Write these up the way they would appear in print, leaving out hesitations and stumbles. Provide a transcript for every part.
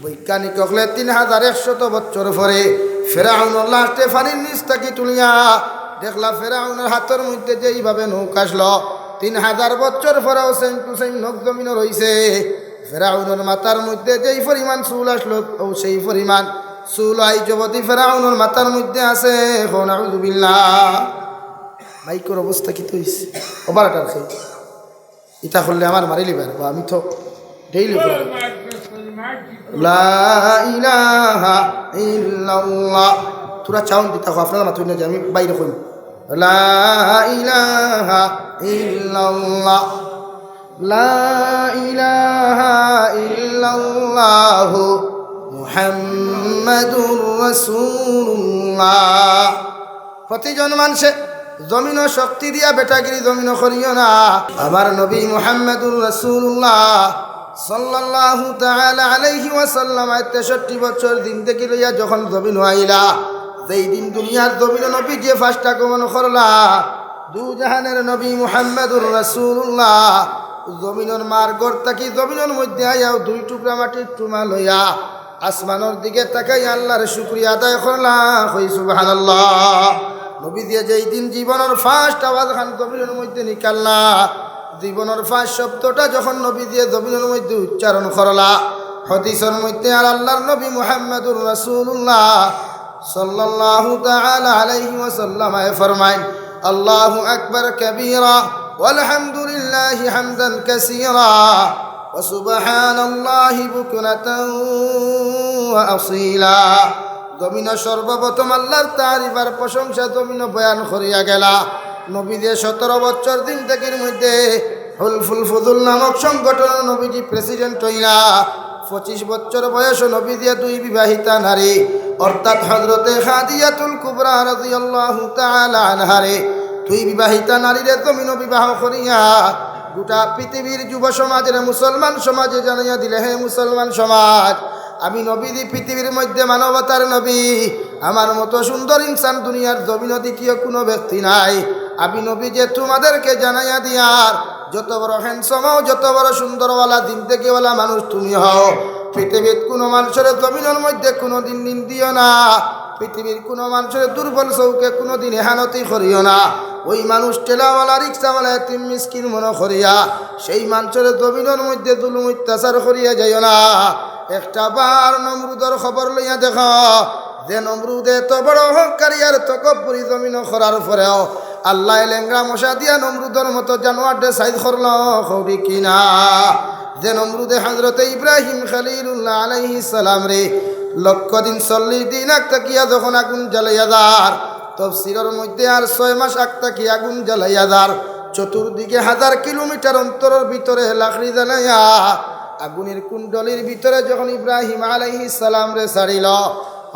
বৈজ্ঞানিক হলে 3100 বছর পরে ফেরাউনের লাস্টে পানির নিচ থেকে তুলিয়া দেখলা ফেরাউনের হাতের মধ্যে যেইভাবে নৌক আসলো 3000 বছর পরেও সেম টু সেম নখ জমিনও রয়েছে। ফেরাউনের মাথার মধ্যে যেই পরিমাণ চুল আসলো ও সেই পরিমাণ চুল আই যুবতী ফেরাউনের মাথার মধ্যে আছে। নাউযুবিল্লাহ। বাইকের অবস্থা কি হইছে? ওভারটার খাই ইটা করলে আমার মারিলি বের আমি তো ডেইলি লা ইলাহা ইল্লাল্লাহ। তোরা চাউন দিতা আপনারা মাথুই না যে আমি বাইরে কই লা ইলাহা ইল্লাল্লাহ লা ইলাহা ইল্লাল্লাহ মুহাম্মাদুর রাসূলুল্লাহ। প্রতিজন মানুষে জমিন শক্তি দিয়া বেটাগিরি জমিন করিও না। আমার নবী মুহাম্মাদুর রাসূলুল্লাহ সাল্লাল্লাহু তাআলা আলাইহি ওয়াসাল্লাম 63 বছর দিন থেকে লইয়া যখন জমিন আইলা, যেই দিন দুনিয়ার জমিন নবী যে ফার্স্ট আগমন করলা, দু জাহানের নবী মুহাম্মাদুর রাসূলুল্লাহ জমিনের মার গড় থাকি জমিনের মধ্যে আইয়াও 2 টুকরা মাটির টুমা লইয়া আসমানের দিকে তাকাই আল্লাহর শুকরিয়া আদায় করলা। কই সুবহানাল্লাহ। নবী দিয়ে যেই দিন জীবনের ফার্স্ট আওয়াজ খান জমিনের মধ্যে নিকাল্লা, জীবনের ফার্স্ট শব্দটা যখন নবী দিয়ে জমিনের মধ্যে উচ্চারণ করলা, হাদিসের মধ্যে আর আল্লাহর নবী মুহাম্মাদুর রাসূলুল্লাহ সাল্লাল্লাহু তাআলা আলাইহি ওয়াসাল্লাম ফরমায়েন, আল্লাহু আকবার কাবীরা ওয়ালহামদুলিল্লাহি হামদান কাসীরা ওয়া সুবহানাল্লাহি বুকরাতান ওয়া আসীলা। জমিন সর্বপ্রথম আল্লাহর তারিফ আর প্রশংসা জমিন বয়ান করিয়া গেলা। নবী দিয়ে 17 বছর দিন থেকের মধ্যে হুলফুল ফুদুল নামক সংগঠন নবীজি প্রেসিডেন্ট হইলা। 25 বছর বয়স নবী দিয়ে 2 বিবাহিতা নারী অর্থাৎ হযরতে খাদিজাতুল কুবরা রাদিয়াল্লাহু তাআলা আনহারে 2 বিবাহিতা নারীরে জমিন বিবাহ করিয়া গোটা পৃথিবীর যুব সমাজের মুসলমান সমাজে জানাইয়া দিলে, হে মুসলমান সমাজ, আমি নবী দি পৃথিবীর মধ্যে মানবতার নবী, আমার মতো সুন্দর ইনসান দুনিয়ার জমিন দ্বিতীয় কোনো ব্যক্তি নাই। আমি নবী যে তোমাদেরকে জানাইয়া দিয়ার যত বড় হ্যান্ডসাম হও, যত বড় সুন্দরওয়ালা দিন থেকেওয়ালা মানুষ তুমি হও, পৃথিবীর কোনো মানুষের জমিনের মধ্যে কোনো দিন দিও না, পৃথিবীর কোনো মানুষের দুর্বল চৌকে কোনো দিন এহানতি করিও না। ওই মানুষ ঠেলাওয়ালা রিক্সাওয়ালা এতিম মিসকিন মনে করিয়া সেই মানুষের জমিনের মধ্যে জুলুম অত্যাচার করিয়া যাইও না। একটা বার নমরুদের খবর লইয়া দেখ, যে নমরুদে এত বড় অহংকারী আর তকব্বুরি জমিন করার পরেও আল্লাহ লেংরা মশা দিয়া নমরুদের মতো জানোয়ারকে সাইজ করল কৌরি কিনা। যে নমরুদে হযরতে ইব্রাহিম খলিলুল্লাহ আলাইহিস সালাম রে লক্ষ দিন 40 দিন আগ তাকিয়া যখন আগুন জ্বালাইয়া দার, তাফসীরের মধ্যে আর 6 মাস আগ তাকিয়া আগুন জ্বালাইয়া দার, চতুর্দিকে 1000 কিলোমিটার অন্তরের ভিতরে লাকড়ি জ্বালাইয়া আগুনের কুণ্ডলীর ভিতরে যখন ইব্রাহিম আলাইহিস সালাম রে ছাড়িল,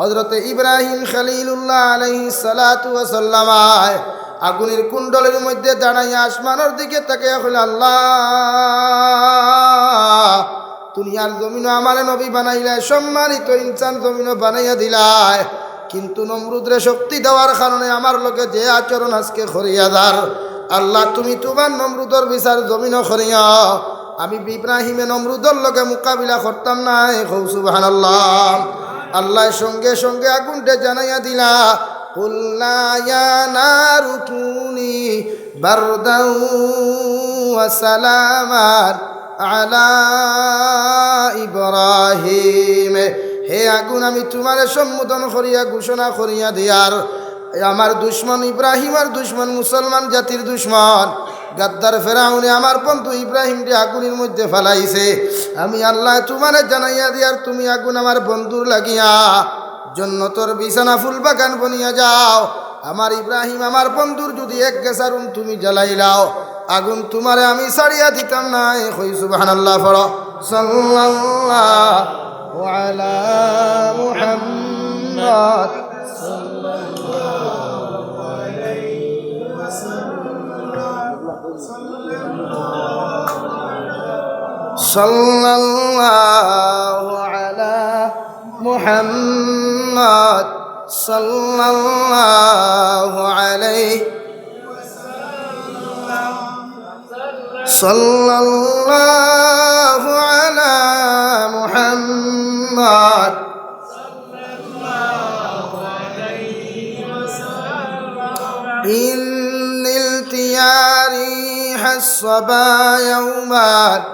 হযরতে ইব্রাহিম খলিলুল্লাহ আলাইহিস সালাতু ওয়া সাল্লাম আগুনের কুণ্ডলীর মধ্যে দাঁড়াইয়া আসমানের দিকে তাকিয়া কইল, আল্লাহ দুনিয়ার জমিন আমার নবী বানাইলা, সম্মানিত ইনসান জমিন বানাইয়া দিলাই, কিন্তু নমরুদরে শক্তি দেওয়ার কারণে আমার লোকে যে আচরণ আজকে করিয়া দার, আল্লাহ তুমি তোমার নমরুদর বিচার জমিন করিয়া আমি ইব্রাহিমে নমরুদর লগে মোকাবিলা করতাম না। সুবহানাল্লাহ। আল্লাহ সঙ্গে সঙ্গে আগুনটা জানাইয়া দিলা, কুল্লা ইয়া নারু কুনি বারদাও ওয়া সালামান আলা ইব্রাহিম। হে আগুন, আমি তোমার সম্বোধন করিয়া ঘোষণা করিয়া দিয়ার আমার দুশ্মন ইব্রাহিম আর দুশ্মন মুসলমান জাতির দুশ্মন গাদ্দার ফেরাউনে আমার বন্ধু ইব্রাহিমকে আগুনের মধ্যে ফেলাইছে। আমি আল্লাহ তোমারে জানাইয়া দিয়ার তুমি আগুন আমার বন্ধুর লাগিয়া জন্নতর বিছানা ফুল বাগান বনিয়া যাও। আমার ইব্রাহিম আমার বন্ধুর যদি এক গেছারুন তুমি জ্বালাইলাও, আগুন তোমারে আমি ছাড়িয়া দিতাম না। কই সুবহানাল্লাহ পড়ো। সাল্লাল্লাহু আলা মুহাম্মদ সাল্লাল্লাহু আলা মুহাম্মদ সাল্লাল্লাহু আলাইহি সাল্লাল্লাহু আলা মুহাম্মদ إن التياري حصبا يوما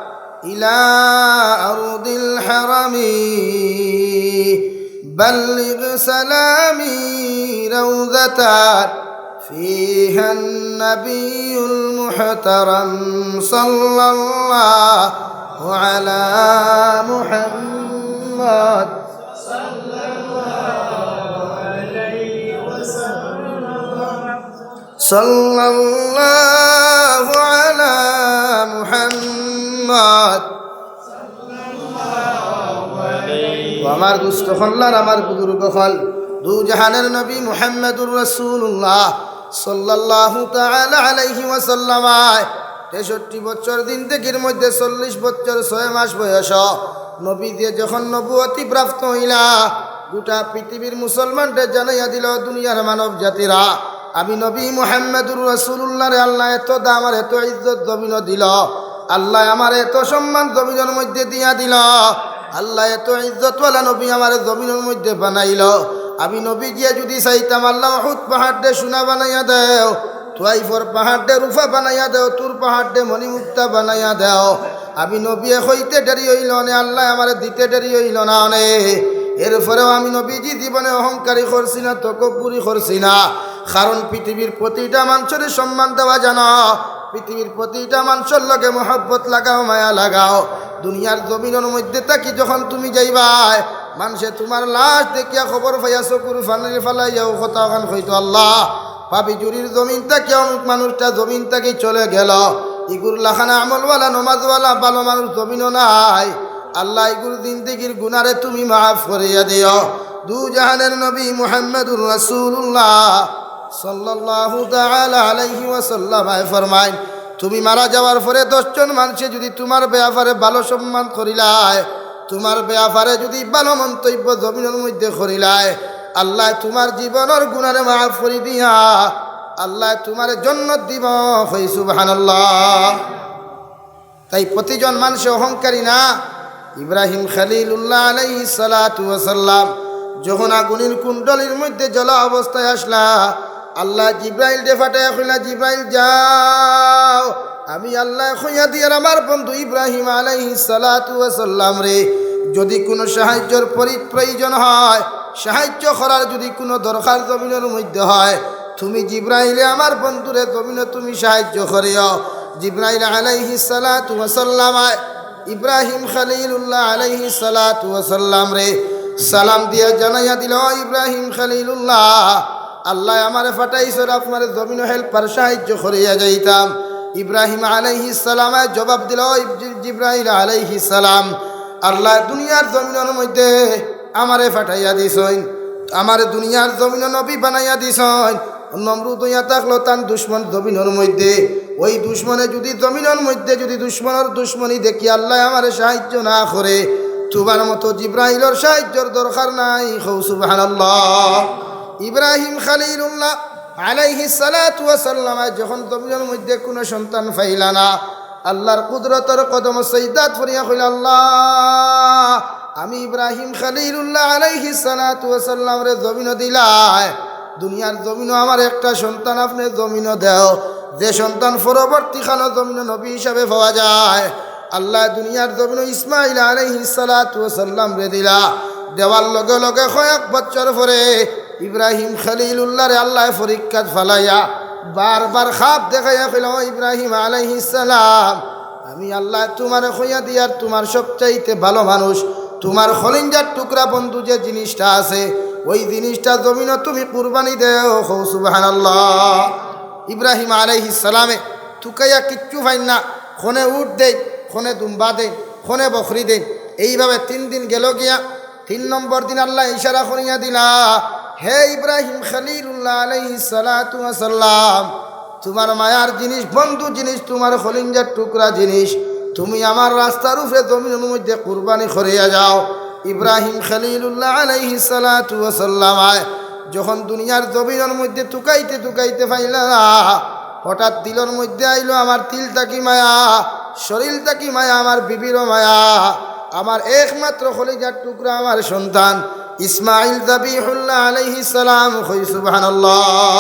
إلى أرض الحرم بلغ سلامي روضة فيها النبي المحترم صلى الله على محمد صلى الله على محمد আমার দুষ্ট হল্লার আমার বুজুর্গ হল দু জাহানের নবী মুহাম্মদুর রাসূলুল্লাহ সাল্লাল্লাহু তাআলা আলাইহি ওয়াসাল্লাম 63 বছর দিন থেকের মধ্যে 40 বছর 6 মাস বয়স নবী দিয়ে যখন নবুয়তি প্রাপ্ত হইলা গোটা পৃথিবীর মুসলমানদের জানাইয়া দিল দুনিয়ার মানব জাতিরা আমি নবী মুহাম্মদুর রাসূলুল্লাহর আল্লাহ এত দাম আর এত ইজ্জত জমিন দিল আল্লাহ আমার এত সম্মান জমিনের মধ্যে দিয়া দিল আল্লাহ এত ইজ্জতওয়ালা নবী আমার জমিনের মধ্যে বানাইল আমি নবী গিয়ে যদি চাইতাম আল্লাহ উহুদ পাহাড়ে সোনা বানাইয়া দেও তুয়াইফর পাহাড়ে রূপা বানাইয়া দেও তুর পাহাড়ে মণিমুক্তা বানাইয়া দেও আমি নবী হইতে দেরি হইল না আল্লাহ আমার দিতে দেরি হইল না অনে এরপরেও আমি নবীজি জীবনে অহংকারী করছি না তকব্বুরি করছি না কারণ পৃথিবীর প্রতিটা মানুষের সম্মান দেওয়া জানো পৃথিবীর প্রতিটা মানুষের লগে মহব্বত লাগাও মায়া লাগাও দুনিয়ার জমিনের মধ্যে থাকি যখন তুমি যাইবাই মানুষে তোমার লাশ দেখিয়া খবর পাইয়া চকুর ফানির ফালাইয়াও কথা ওখান হইতো আল্লাহ ভাবি জুরির জমিন থেকে অমুক মানুষটা জমিন থেকে চলে গেল ইগুর লাখানা আমলওয়ালা নমাজওয়ালা ভালো মানুষ জমিনও নাই আল্লাহ ইগুর জিন্দেগির গুনারে তুমি মাফ করিয়া দিও দু জাহানের নবী মুহাম্মদুর রাসূলুল্লাহ সাল্লাল্লাহু তাআলা আলাইহি ওয়াসাল্লাম ফরমায় তুমি মারা যাওয়ার পরে 10 জন মানুষে যদি তোমার ব্যাপারে ভালো সম্মান করিলায় তোমার ব্যাপারে যদি ভালো মন্তব্য জমিনের মধ্যে করিলায় আল্লাহ তোমার জীবনের গুনারে মাফ করে দিয়া আল্লাহ তোমার জান্নাত দিব কই সুবহানাল্লাহ তাই প্রতিজন মানুষ অহংকারী না ইব্রাহিম খলিলুল্লাহ আলাইহিস সালাতু ওয়াস সালাম যখন আগুনের কুণ্ডলীর মধ্যে জ্বলা অবস্থায় আসলা আল্লাহ জিব্রাইল দে ফাটায়া কইলা জিব্রাইল যাও আমি আল্লাহ কইয়া দিয়ে আমার বন্ধু ইব্রাহিম আলাইহিস সালাতু ওয়াস সালাম রে যদি কোনো সাহায্যের প্রয়োজন হয় সাহায্য করার যদি কোনো দরকার জমিনের মধ্যে হয় তুমি জিব্রাইলে আমার বন্ধুরে জমিনে তুমি সাহায্য করিও জিব্রাইল আলাইহিস সালাতু ওয়াস সালাম ইব্রাহিম খলিলুল্লাহ আলাইহিস সালাতু ওয়াস সালাম রে সালাম দিয়া জানাইয়া দিল ইব্রাহিম খলিলুল্লাহ আল্লাহ আমারে ফাটাইছে আপনার জমিন হেল্পার সাহায্য করিয়া যাইতাম ইব্রাহিম আলাইহিস সালাম জবাব দিল জিব্রাইল আলাইহিস সালাম আল্লাহ দুনিয়ার জমিনের মধ্যে আমারে ফাটাইয়া দিছেন আমারে দুনিয়ার জমিন নবী বানাইয়া দিছেন নমরুদ হইয়া থাকলো তার দুশ্মন জমিনের মধ্যে ওই দুশ্মনে যদি জমিনের মধ্যে যদি দুশ্মনের দুশ্মনী দেখি আল্লাহ আমারে সাহায্য না করে তোমার মতো জিব্রাইলের সাহায্যের দরকার নাই সুবহানাল্লাহ ইব্রাহিম খলিলুল্লাহ আলাইহিস সালাতু ওয়াস সালাম যখন জমিনের মধ্যে কোনো সন্তান পাইলা না আল্লাহর কুদরতের কদম সাজদাত করিয়া কইল আল্লাহ আমি ইব্রাহিম খলিলুল্লাহ আলাইহিস সালাতু ওয়াস সালাম রে জমিন দিলাই দুনিয়ার জমিনও আমার একটা সন্তান আপনি জমিন দেও যে সন্তান পরবর্তী খানো জমিন নবী হিসাবে পাওয়া যায় আল্লাহ দুনিয়ার জমিন ইসমাইল আলাইহিস সালাতু ওয়াস সালাম রে দিলা দেওয়ার লগে লগে কয়েক বছর পরে ইব্রাহিম খলিলুল্লাহরে আল্লাহ পরীক্ষা ফালাইয়া বারবার খাপ দেখাইয়া কইল ইব্রাহিম আলাইহিস সালাম আমি আল্লাহ তোমার কইয়া দিয়ার তোমার সবচাইতে ভালো মানুষ তোমার খলিঞ্জার টুকরা বন্ধু যে জিনিসটা আছে ওই জিনিসটা জমিনও তুমি কুরবানি দেও সুবহানাল্লাহ ইব্রাহিম আলাইহিস সালামে তুকাইয়া কিচ্ছু পাইন না খনে উট দেয় খনে দুম্বা দেয় খনে বকরি দেয় এইভাবে 3 দিন গেল গিয়া 3 নম্বর দিন আল্লাহ ইশারা করিয়া দিলা হে ইব্রাহিম খলিলুল্লাহ আলাইহিস সালাতু ওয়াস সালাম তোমার মায়ার জিনিস বন্ধু জিনিস তোমার খলিঞ্জার টুকরা জিনিস তুমি আমার রাস্তার উপরে জমিনের মধ্যে কুরবানি করিয়া যাও ইব্রাহিম খলিলুল্লাহ আলাইহিস সালাতু ওয়াস সালাম যখন দুনিয়ার জমিনের মধ্যে তুকাইতে তুকাইতে পাইলা হঠাৎ দিলর মধ্যে আইলো আমার তিল তাকি মায়া, শরীর তাকি মায়া, আমার বিবিরও মায়া, আমার একমাত্র খলিজার টুকরা আমার সন্তান ইসমাইল যাবিহুল্লাহ আলাইহিস সালাম। কই সুবহানাল্লাহ।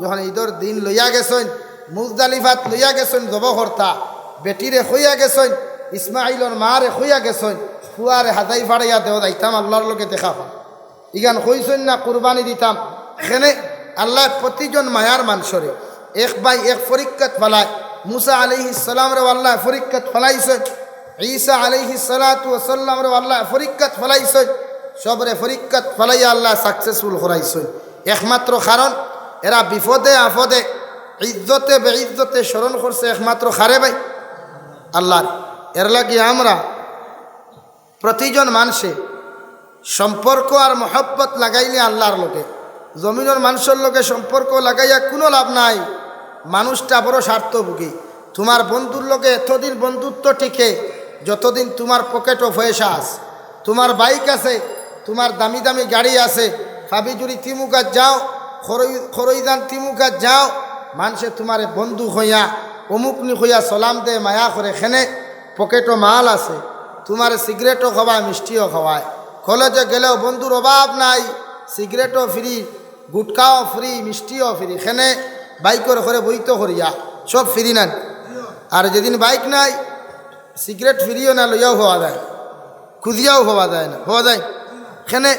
যখন ঈদের দিন লইয়া গেছেন, মুজদালিফাত লইয়া গেছেন জব কর্তা, বেটিরে হইয়া গেছেন, ইসমাইলর মারে হইয়া গেছেন, ফুয়ারে হাতাই ফাড়াইয়া দেও যাইতাম আল্লাহর লোকে দেখা পাম। ইগান কইছেন না কুরবানি দিতাম। এখানে আল্লাহ প্রতিজন মায়ার মানুষরে এক বাই এক পরীক্ষাত ফেলায়। মুসা আলাইহিস সালাম রে আল্লাহ পরীক্ষাত ফেলাইছেন, ঈসা আলাইহিস সালাতু ওয়াস সালাম রে আল্লাহ পরীক্ষাত ফেলাইছেন, সবরে পরীক্ষাত ফেলাইয়া আল্লাহ সাকসেসফুল করাইছেন। একমাত্র কারণ এরা বিপদে আপদে ইজ্জতে বেইজ্জতে স্মরণ করছে একমাত্র খারে ভাই আল্লাহর। এর লাগি আমরা প্রতিজন মানুষে সম্পর্ক আর মহব্বত লাগাইলে আল্লাহর লোকে, জমিনের মানুষের লোকে সম্পর্ক লাগাইয়া কোনো লাভ নাই। মানুষটা বড় স্বার্থভোগী। তোমার বন্ধুর লোকে এতদিন বন্ধুত্ব টিকে যতদিন তোমার পকেটও পয়সা আছে, তোমার বাইক আছে, তোমার দামি দামি গাড়ি আছে, ফাবিজুরি তিমুকাত যাও, খরইদান তিমুকাত যাও, মানুষে তোমার বন্ধু হইয়া অমুকনি হইয়া সলাম দে মায়া করে। খেনে পকেটও মাল আছে, তোমার সিগারেটও খাওয়ায়, মিষ্টিও খাওয়ায়। কলেজে গেলেও বন্ধুর অভাব নাই, সিগারেটও ফ্রি, গুটকাও ফ্রি, মিষ্টিও ফ্রি। খেনে বাইকের করে বইতো করিয়া সব ফ্রি নেন। আর যেদিন বাইক নাই, সিগারেট ফ্রিও না লইয়াও হওয়া যায়, খুঁজিয়াও হওয়া যায় না, হওয়া যায়। খেনে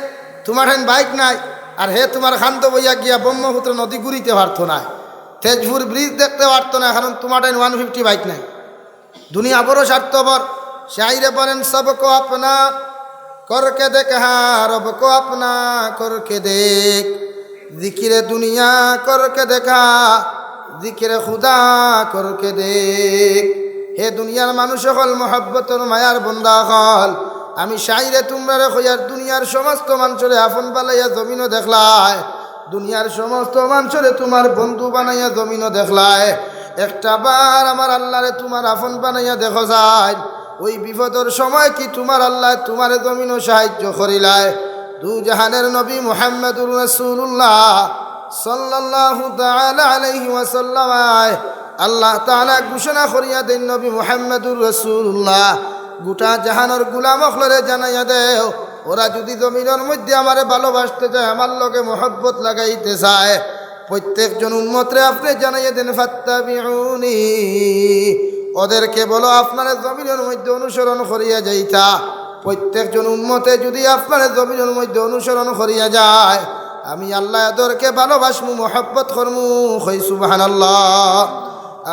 তোমার হেন বাইক নাই, আর হে তোমার খান্ত বইয়া গিয়া ব্রহ্মপুত্র নদী ঘুরিতে পারতো না, তেজপুর ব্রিজ দেখতে পারতো না, কারণ তোমার হেন 150 বাইক নাই। দুনিয়া বড় স্বার্থপর। শাইরে বলেন সবকো আপনা করকে দেখ, হ্যাঁ রবকো আপনা করকে দেখ, জিকিরে দুনিয়া করকে দেখা, জিকিরে খুদা করকে দেখ। হে দুনিয়ার মানুষ হল, মহব্বতর মায়ার বন্দা হল, আমি শাইরে তোমরা রে হইয়ার দুনিয়ার সমস্ত মানুষরে আপন বানাইয়া জমিনও দেখলায়, দুনিয়ার সমস্ত মানুষরে তোমার বন্ধু বানাইয়া জমিনও দেখলায়। একটা বার আমার আল্লাহরে তোমার আপন বানাইয়া দেখো যায়, ওই বিপদের সময় কি তোমার আল্লাহ তোমার জমিনও সাহায্য করিলায়। দু জাহানের নবী মুহাম্মদুর রাসূলুল্লাহ সাল্লাল্লাহু তাআলা আলাইহি ওয়াসাল্লাম আল্লাহ তাআলা ঘোষণা করিয়া দেন, নবী মুহাম্মদুর রাসূলুল্লাহ গোটা জাহানের গোলাম অখলরে জানাইয়া দেও, ওরা যদি জমিনের মধ্যে আমারে ভালোবাসতে চায়, আমার লগে মহব্বত লাগাইতে চায়, প্রত্যেকজন উম্মতরে আপনি জানাইয়া দেন ফাত্তাবিউনি, ওদেরকে বলো আপনারা জমিনের মধ্যে অনুসরণ করিয়া যাইতা। প্রত্যেকজন উম্মতে যদি আপনারা জমিনের মধ্যে অনুসরণ করিয়া যায়, আমি আল্লাহ এদেরকে ভালোবাসমু, মহব্বত করমু। কই সুবহানাল্লাহ।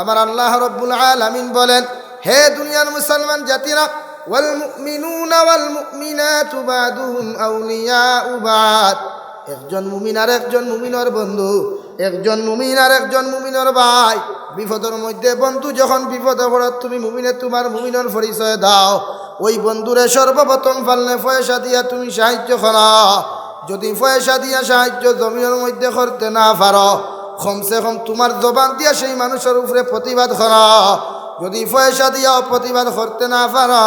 আমার আল্লাহ রব্বুল আলামিন বলেন, হে দুনিয়ার মুসলমান জাতিরা, ওয়াল মুমিনুনা ওয়াল মুমিনাতু বাদুহুম আউলিয়াউ বাদ। একজন মুমিন আর একজন মুমিনের বন্ধু, একজন মুমিন আর একজন মুমিনের ভাই। বিপদের মধ্যে বন্ধু যখন বিপদে পড়ে, তুমি মুমিনে তোমার মুমিনের পরিচয় দাও, ওই বন্ধুরে সর্বপ্রথম ফালনে পয়সা দিয়া তুমি সাহায্য করো। যদি পয়সা দিয়া সাহায্য জমিনের মধ্যে করতে না পারো, কমসে কম তোমার জবান দিয়া সেই মানুষের উপরে প্রতিবাদ করো। যদি পয়সা দিয়াও প্রতিবাদ করতে না পারো,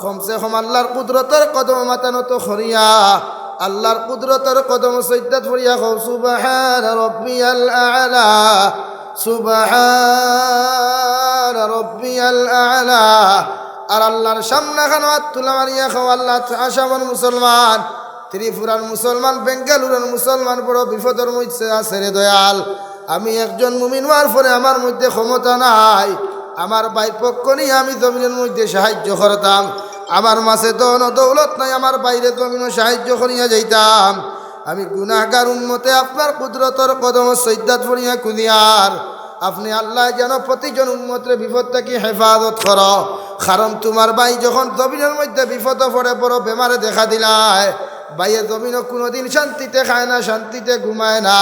কমসে কম আল্লাহর কুদরতের কদম মাতানত করিয়া, আল্লাহর কুদরতের কদম সৈদ্দাত করিয়া কও সুবহান রাব্বিয়াল আ'লা, সুবহান রাব্বিয়াল আ'লা। আর আল্লাহর সামনে খানো হাত তুলা মারিয়া খাও, আল্লাহ আসামের মুসলমান, ত্রিপুরার মুসলমান, বেঙ্গালুরের মুসলমান বড় বিপদের মধ্যে আছে রে দয়াল। আমি একজন মুমিন হওয়ার পরে আমার মধ্যে ক্ষমতা নাই, আমার ভাই পক্ষ নিয়ে আমি জমিনের মধ্যে সাহায্য করতাম, আমার মাসে ধন দৌলত নাই, আমার বাইরে জমিনও সাহায্য করিয়া যাইতাম। আমি গুনাহগার উম্মতে আপনার কুদরতের কদম সৈদ্দাত ফরিয়া কুদিয়ার, আপনি আল্লাহ যেন প্রতিজন উম্মতের বিপদ থেকে হেফাজত কর। কারণ তোমার ভাই যখন জমিনের মধ্যে বিপদ পড়ে, বড় বেমারে দেখা দিলায়, ভাইয়ে জমিনও কোনোদিন শান্তিতে খায় না, শান্তিতে ঘুমায় না।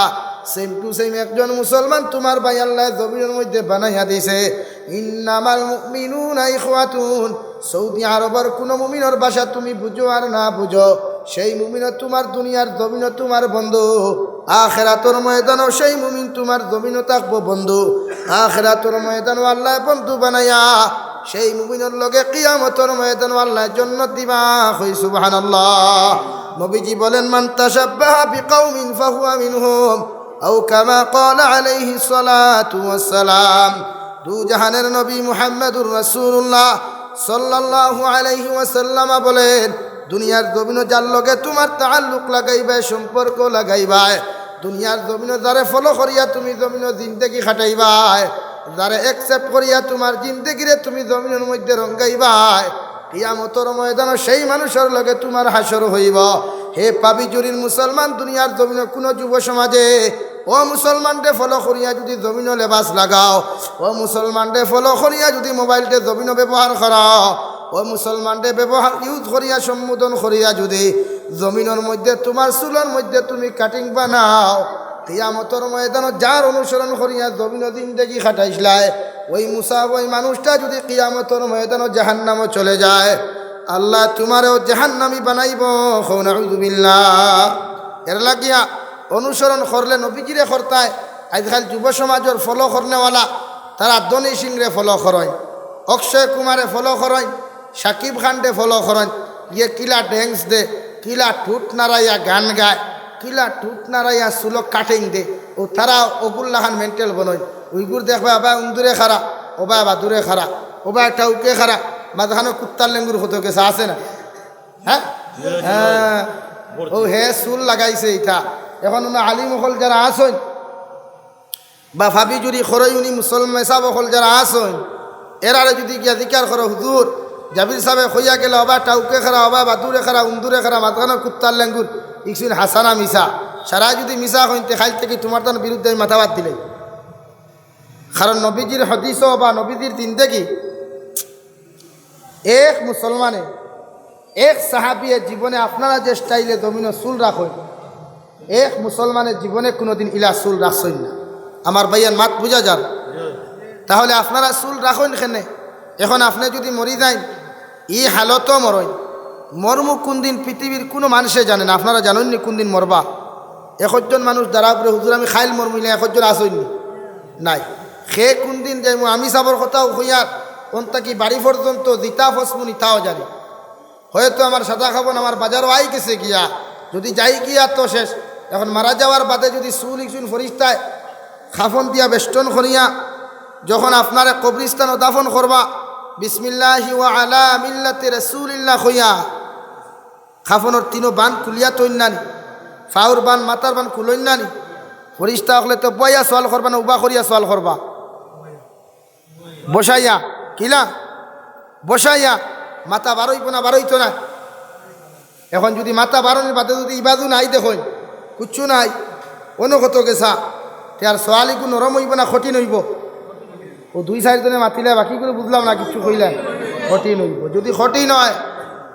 সেম টু সেম একজন মুসলমান তোমার ভাই আল্লাহ জমিনের মধ্যে বানাইয়া দিছে। ইন্নামাল মুমিনুনা ইখওয়াতুন। সৌদি আরবের কোনো মুমিনের ভাষা তুমি বুঝো আর না বুঝো, সেই মুমিনও তোমার দুনিয়ার জমিনও তোমার বন্ধু, আখিরাতের ময়দানও সেই মুমিন তোমার জমিনও থাকবো বন্ধু। আখিরাতের ময়দানও আল্লাহ বন্ধু বানাইয়া সেই মুমিনের লগে কিয়ামতের ময়দানও আল্লাহ জান্নাত দিবা। কই সুবহানাল্লাহ। নবীজি বলেন, মান তাশাব্বাহা বিকাউমিন ফাহুয়া মিনহুম। আও কামা ক্বালা আলাইহিস সালাতু ওয়াস সালাম। দু জাহানের নবী মুহাম্মদুর রাসূলুল্লাহ সাল্লাল্লাহু আলাইহি ওয়াসাল্লাম বলেন, দুনিয়ার জমিন যার লগে তোমার তাআল্লুক লাগাইবা, সম্পর্ক লাগাইবা, দুনিয়ার জমিন যারে ফলো করিয়া তুমি জমিন জিন্দেগি খাটাইবা, যারে একসেপ্ট করিয়া তোমার জিন্দেগিরে তুমি জমিনের মধ্যে রঙ্গাইবা, কিয়ামতের ময়দানে সেই মানুষের লগে তোমার হাসর হইব। হে পাপী জুরির মুসলমান, দুনিয়ার জমিনে কোনো যুব সমাজে ও মুসলমানরে ফলো করিয়া যদি জমিন লেবাস লাগাও, ও মুসলমানরে ফলো করিয়া যদি মোবাইলটে জমিন ব্যবহার করা, ও মুসলমানরে ব্যবহার ইউজ করিয়া সম্বোধন করিয়া যদি জমিনের মধ্যে তোমার চুলের মধ্যে তুমি কাটিং বানাও, কিয়ামতের ময়দানে যার অনুসরণ করিয়া জমিন জিন্দেগি খাটাইছিলাই, ওই ওই মানুষটা যদি কিয়ামতের ময়দানে জাহান্নামে চলে যায়, আল্লাহ তোমারও জাহান্নামী বানাইব। নাউযুবিল্লাহ। এর লাগিয়া অনুসরণ করলে নবীজিরে করতায়। আজকাল যুব সমাজের ফলো করনেওয়ালা তারা ধনী সিংরে ফলো করেন, অক্ষয় কুমারে ফলো করেন, শাকিব খানরে ফলো করেন। ইয়ে কিলা ড্যান্স দে, কিলা ঠুট নাড়াইয়া গান গায়, কিলা ঠুট নাড়াইয়া চুলক কাটিং দে, ও তারা ওগুল্লাহান মেন্টাল বনয়। উইগুর দেখবা আবা উন্দুরে খারা, ওবা আবা দূরে খারা, ওবা একটা উকে খারা, মাঝখানে কুত্তার লেঙ্গুর হতে গেছে, আছে না? হ্যাঁ হ্যাঁ, ও হে চুল লাগাইছে এটা। এখন আলিমহল যারা আসেন বা ভাবি যদি খরই উনি মুসলমান সাবকল যারা আসেন, এরারে যদি গিয়া জিকার করো, হুজুর জাবির সাহেব হইয়া গেলে অবা টাউকে খারা, অবা বাদুরে খারা, উন্দুরে খারা, মাঝখানে কুত্তার লেঙ্গুর, ইকসিন হাসানা মিশা, সারা যদি মিশা হইতে খাইল থেকে তোমার তার বিরুদ্ধে মাথা বাদ দিলে। কারণ নবীজির হাদিস বা নবীজির জিন্দেগি, এক মুসলমানে এক সাহাবিয়ের জীবনে আপনারা যে স্টাইলে জমিনে চুল রাখেন, এক মুসলমানের জীবনে কোনোদিন ইলা চুল রাখছেন না। আমার ভাইয়ান মাত বুঝা যান। তাহলে আপনারা চুল রাখেন কেনে? এখন আপনি যদি মরি যান, ই হালতও মরেন, মরমু কোন দিন পৃথিবীর কোনো মানুষে জানেন। আপনারা জানেননি কোন দিন মরবা? একজন মানুষ দ্বারা পরে হুজুর আমি খাইল মরমিলে একজন আসেননি নাই। সে কোন দিন যাই আমি চাবর কথাও হইয়ার কোনটা কি বাড়ি পর্যন্ত জিতা ফসমুনি তাও জানি। হয়তো আমার সাদা খাবন আমার বাজারও আই গেছে গিয়া, যদি যাই গিয়া তো শেষ। এখন মারা যাওয়ার বাদে যদি চুল ইকচুন ফরিস্তায় খাফন দিয়া বেষ্টন করিয়া যখন আপনারা কবরিস্তানও দাফন করবা, বিসমিল্লাহি ওয়া আলা মিল্লাতি রাসূলিল্লাহ হইয়া খাফনের তিনো বান খুলিয়া তৈন নানি, ফাউর বান মাতার বান খুলইন নানি। ফরিস্তা হলে তো বইয়া সোয়াল করবা না উবা করিয়া সোয়াল করবা? বসাইয়া কিলা বসাইয়া মাথা বারইব না বারইতো না। এখন যদি মাথা বারণের বাদে যদি ইবাদু নাই দেখুন কুচ্ছু নাই, অন্য কত গেছা তার সোয়ালিকু নরম হইব না কঠিন হইব? ও দুই সাইডজনে মাতিলে বাকি করে বুঝলাম না, কিচ্ছু কইলেন কঠিন হইব। যদি কঠিন হয়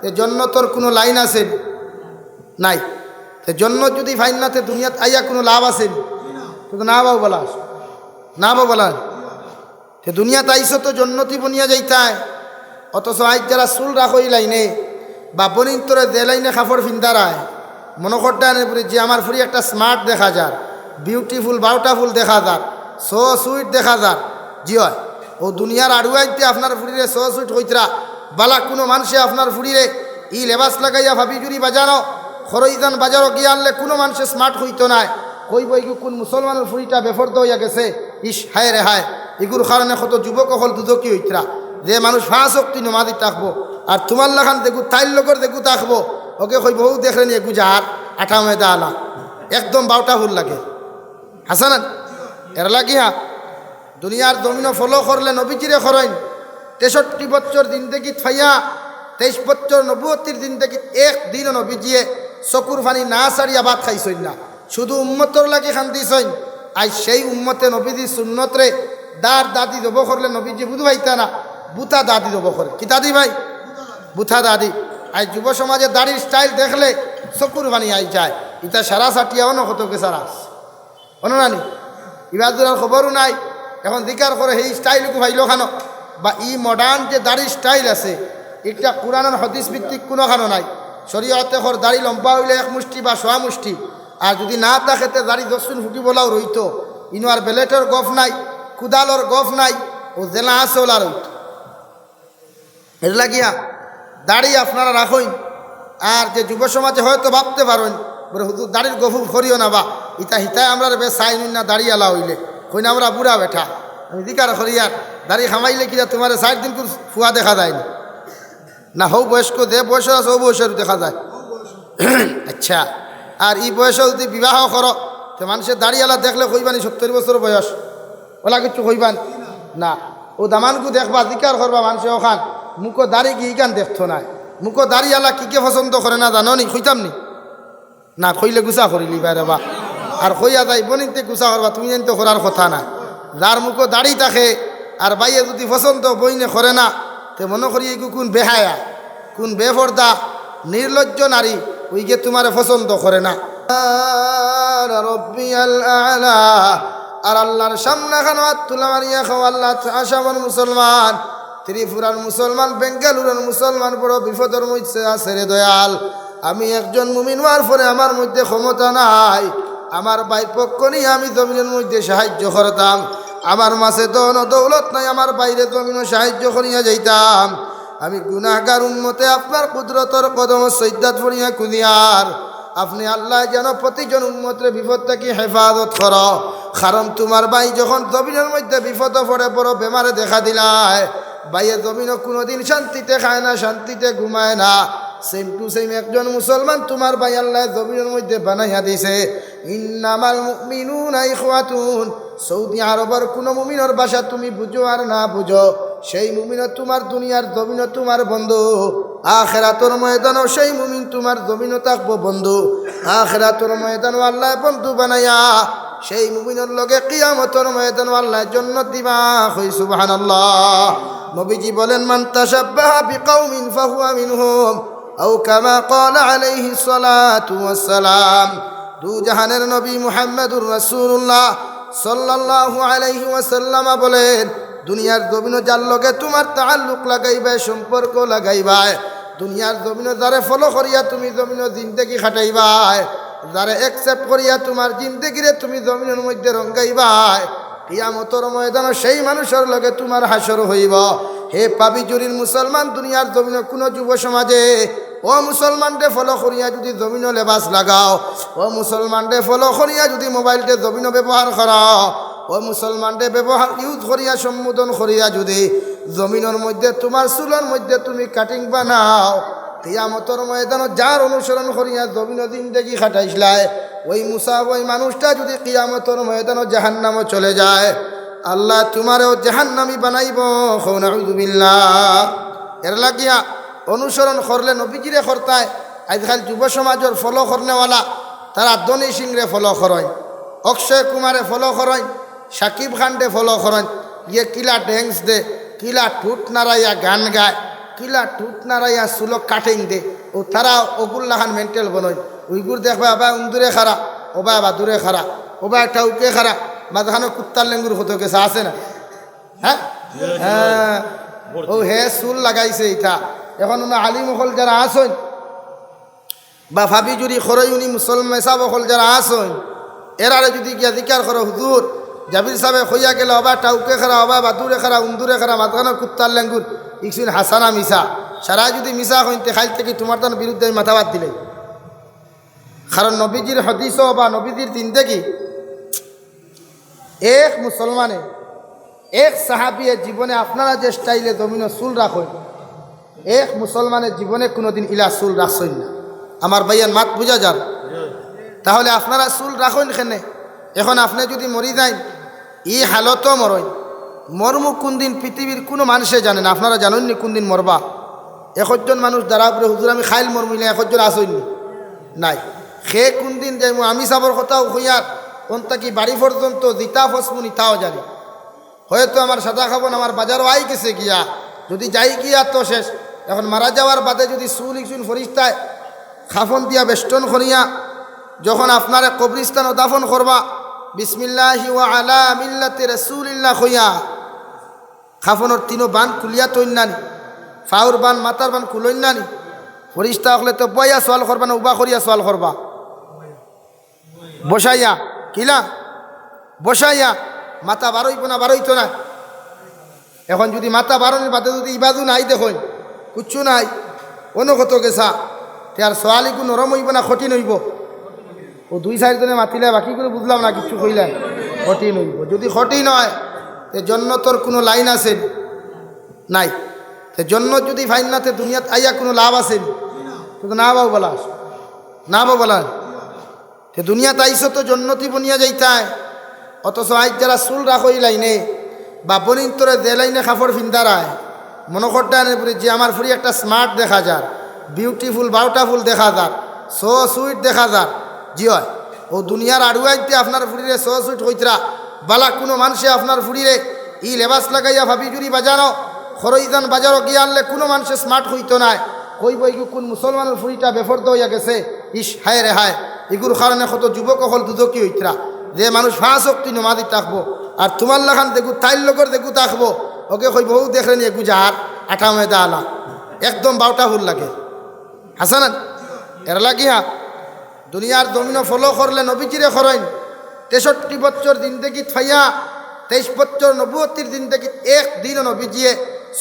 তে জন্নতর কোনো লাইন আছে নাই? তে জন্নত যদি ফাইন না তে দুনিয়াত আইয়া কোনো লাভ আছে? তো না বাবু বলা, না বাবু বলা, তে দুনিয়াত আইসো তো জন্নতি বনিয়া যাইতায়। অথচ আজ যারা চুল রাখই লাইনে বা বনিন তোরে যে লাইনে কাপড় ফিন্দারায় মনে করতে যে আমার ফুরি একটা স্মার্ট দেখা যার, বিউটিফুল বাউটাফুল দেখা যার, সো সুইট দেখা যার, জি হয় ও দুনিয়ার আড়ুয়াইতে আপনার ফুরিরে সো সুইট হইতরা বালা কোনো মানুষে আপনার ফুরিরে ই লেবাস লাগাইয়া ভাবি জুড়ি বাজানো খরইদান বাজারও গিয়ে আনলে কোনো মানুষে স্মার্ট হইতো নাই। কই বই কোন মুসলমানের ফুরিটা বেফর্দ হইয়া গেছে, ইস হায় রে হায়। এগুলোর কারণে কত যুবক হল দুদকি হইতরা যে মানুষ ফাঁস শক্তি নমাদি থাকবো আর তোমার লাখান দেখু তাইর লোকের দেখু থাকবো, ওকে কই বহু দেখলেনি একু যাহার আঠা মেদা আলা একদম বাউটা ফুল লাগে হাসান। এর লাগিয়া দুনিয়ার জমিনও ফলো করলে নবীজিরে করেন 63 বছর জিন্দেগিত ফাইয়া 23 বছর নবুয়তির জিন্দেগিত একদিনও নবীজিয়ে চকুর ফানি না সারিয়া ভাত খাইছেন না, শুধু উম্মতর লাগি খান্দিছেন। আজ সেই উম্মতে নবীজি সুন্নতরে দার দাদি জব করলে নবীজি বুধ ভাইতা না, বুথা দাদি জব করে। কি দাদি ভাই? বুথা দাদি। আজ যুব সমাজে দাড়ির স্টাইল দেখলে চকুর ফানি আই যায়। ইটা সারা সাটিয়াও না কত সারা অনানি ইবাদুরার খবরও নাই। এখন দিকার করে সেই স্টাইলকু ভাইল খানো বা ই মডার্ন যে দাড়ির স্টাইল আছে একটা কোরআনের হাদিস ভিত্তিক কোনো খানো নাই। শরীয়তে হর দাড়ি লম্বা হইলে 1 মুষ্টি বা 100 মুষ্টি, আর যদি না থাকেতে দাড়ি 10 দিন ফুটি বলাও রইত। ইনো আর বেলেটের গফ নাই, কুদালর গফ নাই, ও জেলা আছে ওলা রইত। এর লাগিয়া দাড়ি আপনারা রাখুন। আর যে যুব সমাজে হয়তো ভাবতে পারেন বলে হুজুর দাড়ির গফুর করিও না বা ইতা হিতায় আমরা বে চাই না দাঁড়িয়ালা হইলে কই না আমরা বুড়া বেঠা আমি দিকার করিয়ার দাড়ি খামাইলে কিনা তোমার 60 দিন ফুয়া দেখা যায় না হৌ বয়স্ক যে বয়স আছে ও বয়সের দেখা যায় আচ্ছা আর এই বয়সে যদি বিবাহ করো তো মানুষের দাড়িয়ালা দেখলে কইবানি 70 বছর বয়স ওলা কিছু কইবান না ও দামানকু দেখবা জিকার করবা মানুষে ওখান মুখো দাড়ি কি ইকান দেখতো না মুখো দাড়িয়ালা কি কে পছন্দ করে না জানো নি কইতাম নি না কইলে গুছা করিলি বাইরে বা আর কইয়া যাই বনিতে গুছা করবা তুমি জানি তো করার কথা না যার মুখো দাড়ি থাকে আর বাইয়ে যদি পছন্দ বইনে করে না তে মনে করি এই কোন বেহায়া কোন বেপর্দা নির্লজ্জ নারী ওইকে তোমার পছন্দ করে না রব্বিয়াল আলা আর আল্লাহর সামনে খানো তুলা মারিয়া খাও আল্লাহ আসামের মুসলমান ত্রিপুরার মুসলমান বেঙ্গালুরের মুসলমান বড় বিপদের মধ্যে আছে রে দয়াল আমি একজন মুমিন হওয়ার পরে আমার মধ্যে ক্ষমতা নাই আমার বাইর পক্ষ নিয়ে আমি জমিনের মধ্যে সাহায্য করতাম আমার মাসে দন দৌলত নাই আমার বাইরে জমিনও সাহায্য করিয়া যাইতাম আমি গুনাহগার উম্মতে আপনার কুদরতর কদম সৈদাত ফরিয়া কুদিয়ার আপনি আল্লাহ যেন প্রতিজন উম্মতের বিপদ থেকে হেফাজত কর কারণ তোমার ভাই যখন জমিনের মধ্যে বিপদ পড়ে বড় বেমারে দেখা দিলায় ভাইয়ে জমিনও কোনোদিন শান্তিতে খায় না শান্তিতে ঘুমায় না সেম টু সেম একজন মুসলমান তোমার ভাই আল্লাহ জমিনের মধ্যে বানাইয়া দিছে ইন্নামাল মুমিনুনা ইখওয়াতুন সৌদি আরবের কোনো মুমিনের ভাষা তুমি বুঝো আর না বুঝো সেই মুমিনও তোমার দুনিয়ার জমিনও তোমার বন্ধু আখিরাতের ময়দানও সেই মুমিন তোমার জমিনও থাকবো বন্ধু আখিরাতের ময়দানও আল্লাহ বন্ধু বানাইয়া সেই মুমিনের লগে কিয়ামতের ময়দানও আল্লাহ জান্নাত দিবা কই সুবহানাল্লাহ নবীজি বলেন মান তাশাব্বাহা বিকাউমিন ফাহুয়া মিনহুম আও কামা ক্বালা আলাইহিস সালাতু ওয়াস সালাম দু জাহানের নবী মুহাম্মদুর রাসূলুল্লাহ সাল্লাল্লাহু আলাইহি ওয়াসাল্লাম বলেন দুনিয়ার জমিনে যার লগে তোমার তাআল্লুক লাগাইবা সম্পর্ক লাগাইবা দুনিয়ার জমিনে যারে ফলো করিয়া তুমি জমিনে জিন্দেগি খাটাইবা যারে অ্যাকসেপ্ট করিয়া তোমার জিন্দেগিরে তুমি জমিনের মধ্যে রঙ্গাইবা কিয়ামতের ময়দানে সেই মানুষের লগে তোমার হাসর হইব হে পাপী জুরির মুসলমান দুনিয়ার জমিনে কোনো যুব সমাজে ও মুসলমানরে ফলো করিয়া যদি জমিনে লেবাস লাগাও ও মুসলমানরে ফলো করিয়া যদি মোবাইলটে জমিনে ব্যবহার করো ও মুসলমানরে ব্যবহার ইউজ করিয়া সম্বোধন করিয়া যদি জমিনের মধ্যে তোমার চুলের মধ্যে তুমি কাটিং বানাও কিয়ামতের ময়দানে যার অনুসরণ করিয়া জমিনে জিন্দেগি খাটাইছিলাই ওই ওই মানুষটা যদি কিয়ামতের ময়দানে জাহান্নামে চলে যায় আল্লাহ তোমারও জাহান্নামী বানাইব নাউযু বিল্লাহ এর লাগিয়া অনুসরণ করলে নবীজিরে করতায় আজকাল যুব সমাজের ফলো করনেওয়ালা তারা ধনী সিংরে ফলো করেন অক্ষয় কুমারে ফলো করেন শাকিব খানরে ফলো করেন ইয়ে কিলা ড্যান্স দে কিলা ঠুট নাড়াইয়া গান গায় কিলা ঠুট নাড়াইয়া চুলক কাটিং দে ও তারা ওগুল্লাহান মেন্টাল বনয় উইগুর দেখবা আবা উন্দুরে খারা ওবা আবা দূরে খারা ওবা একটা উকে খারা মাঝখানে কুত্তার লেঙ্গুর হতে গেছে আছে না হ্যাঁ হ্যাঁ ও হে চুল লাগাইছে এটা এখন আলিমহল যারা আসেন বা ভাবি জুড়ি খরই উনি মুসলমান সাবকল যারা আসেন এরারে যদি গিয়া জিকার করো হুজুর জাবির সাহেব হইয়া গেলে হবা টাউকে খারা হবা বা দূরে খারা উন্দুরে খারা মাঝখানে কুত্তার লেঙ্গুর ইকসিন হাসানা মিশা সারা যদি মিশা হইতে খাইল থেকে তোমার তার বিরুদ্ধে মাথা বাদ দিলে কারণ নবীজির হদিস বা নবীজির জিন্দেগি এক মুসলমানে এক সাহাবিয়ের জীবনে আপনারা যে স্টাইলে জমিনে চুল রাখেন এক মুসলমানের জীবনে কোনোদিন ইলা চুল রাখছেন না আমার ভাইয়ার মাত বুঝা যান তাহলে আপনারা চুল রাখেন এখানে এখন আপনি যদি মরি যান ই হালতও মরই মরমু কোন দিন পৃথিবীর কোনো মানুষে জানেন আপনারা জানেননি কোন দিন মরবা একজন মানুষ দ্বারা পরে হুজুর আমি খাইল মরমিলে একজন আসইনি নাই সে কোন দিন যাই আমি চাবর কথাও হইয়ার কোনটা কি বাড়ি পর্যন্ত জিতা ফসমুনি তাও জানি হয়তো আমার সাদা খাবন আমার বাজারও আই গেছে গিয়া যদি যাই গিয়া তো শেষ এখন মারা যাওয়ার বাদে যদি চুল ইকচুন ফরিস্তায় খাফন দিয়া বেষ্টন করিয়া যখন আপনারে কবরিস্তান দাফন করবা বিসমিল্লাহি ওয়া আলা মিল্লাতি রাসূলিল্লাহ কইয়া খাফনের তিনো বান খুলিয়া তৈন নানি ফাউর বান মাতার বান খুলইন নানি ফরিস্তা হলে তো বইয়া সোয়াল করবা না উবা করিয়া সোয়াল করবা বসাইয়া কিলা বসাইয়া মাথা বারইব না বারইতো না এখন যদি মাথা বারোর বাদে যদি ইবাদু নাই দেখুন কুচ্ছু নাই অনুগত গেছা তার সোয়ালিকু নরম হইব না কঠিন হইব ও 2-4 জনে মাতিলে বাকি করে বুঝলাম না কিছু কইলেন কঠিন হইব যদি কঠিন হয় তে জন্নতর কোনো লাইন আছে নাই তে জন্নত যদি ফাইন না তে দুনিয়াত আইয়া কোনো লাভ আছে তো না বাবু বলা না বাবু বলা তে দুনিয়াতে আইসো তো জন্নতি বনিয়া যাইতায় অথচ আজ যারা চুল রাখই লাইনে বা বনিন তোরে যে লাইনে কাপড় ফিন্দারায় মনে করতেন যে আমার ফুরি একটা স্মার্ট দেখা যার বিউটিফুল বাউটাফুল দেখা যার সো সুইট দেখা যার জি হয় ও দুনিয়ার আড়ুয়াইতে আপনার ফুরিরে সো সুইট হইতরা বালা কোনো মানুষে আপনার ফুরিরে ই লেবাস লাগাইয়া ভাবি জুড়ি বাজানো খরইদান বাজারও গিয়ে আনলে কোনো মানুষে স্মার্ট হইতো নাই কইব এগু কোন মুসলমানের ফুরিটা বেফর্দ হইয়া গেছে ইস হায় রে হায় এগুর কারণে কত যুবক হল দুদকি হইতরা যে মানুষ 5 শক্তি নমাজি থাকবো আর তোমার লাখান দেখু তাইর লগর দেখু থাকবো ওকে কইব ও দেখলেন এগু যাহার আঠা মেদা আলা একদম বাউটা ফুল লাগে হাসান এর লাগিয়া দুনিয়ার জমিনও ফলো করলে নবীজিরে খরইন 63 বছর জিন্দেগি ফাইয়া 23 বছর নবুয়তির জিন্দেগি একদিনও নবীজিয়ে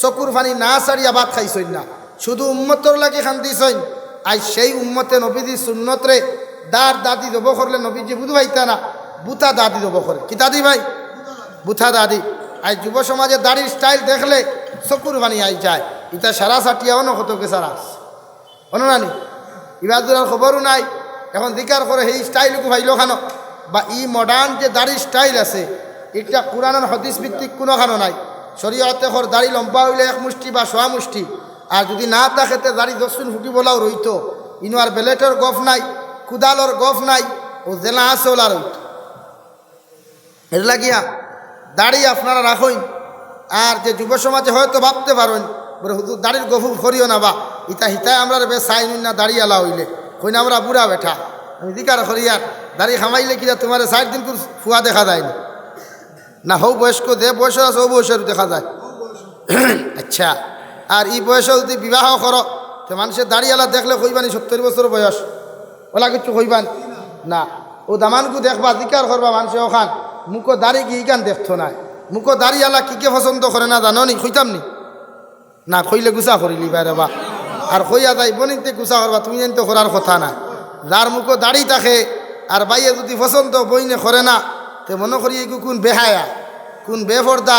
চকুর ফানি না সারিয়া ভাত খাইছইন না শুধু উম্মতর লাগি খান্দিছইন আজ সেই উম্মতে নবীজি সুন্নতরে দার দাদি দেব করলে নবীজি বুধ ভাইতা না বুথা দাদি দেব করে কি দাদি ভাই বুথা দাদি আজ যুব সমাজে দাড়ির স্টাইল দেখলে চকুর ফানি আই যায় ইটা সারা সাটিয়াও না কত কে সারা অনুরানি ইবাদুরার খবরও নাই এখন দিকার করে সেই স্টাইলকে ভাইল খানো বা ই মডার্ন যে দাড়ির স্টাইল আছে এটা কোরআনের হাদিস ভিত্তিক কোনোখানো নাই শরীয়তে খর দাড়ি লম্বা হইলে 1 মুষ্টি বা 100 মুষ্টি আর যদি না থাকেতে দাড়ি 10 দিন ফুটি বলাও রইত ইনো আর বেলেটের গফ নাই কুদালর গফ নাই ও জেলা আছে ওলা রইত এর লাগিয়া দাড়ি আপনারা রাখইন আর যে যুব সমাজে হয়তো ভাবতে পারেন বলে হুজুর দাড়ির গফু করিও না বা ইতা হিতায় আমরা বে চাইন না দাড়ি আলা হইলে কই না আমরা বুড়া বেঠা আমি দিকার করি আর দাড়ি খামাইলে কিনা তোমার 60 দিন ফুয়া দেখা যায় না না হও বয়স্ক যে বয়স আছে ও বয়সের দেখা যায় আচ্ছা আর এই বয়সে যদি বিবাহ করো তো মানুষের দাড়িওয়ালা দেখলে কইবানি 70 বছর বয়স ওলা কিছু কইবান না ও দামানকু দেখবা জিকার করবা মানুষে ওখান মুখো দাড়ি কি গান দেখতো না মুখো দাড়িওয়ালা কি কে পছন্দ করে না জানো নি কইতাম নি না কইলে গুছা করিলি বাইরে বা আর কইয়া যাই বনিতে গুছা করবা তুমি জানি তো করার কথা না যার মুখো দাড়ি থাকে আর বাইয়ে যদি পছন্দ বইনে করে না তে মনে করি এগু কোন বেহায়া কোন বেফর্দা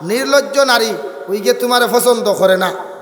নির্লজ্জ নারী ওইকে তোমার পছন্দ করে না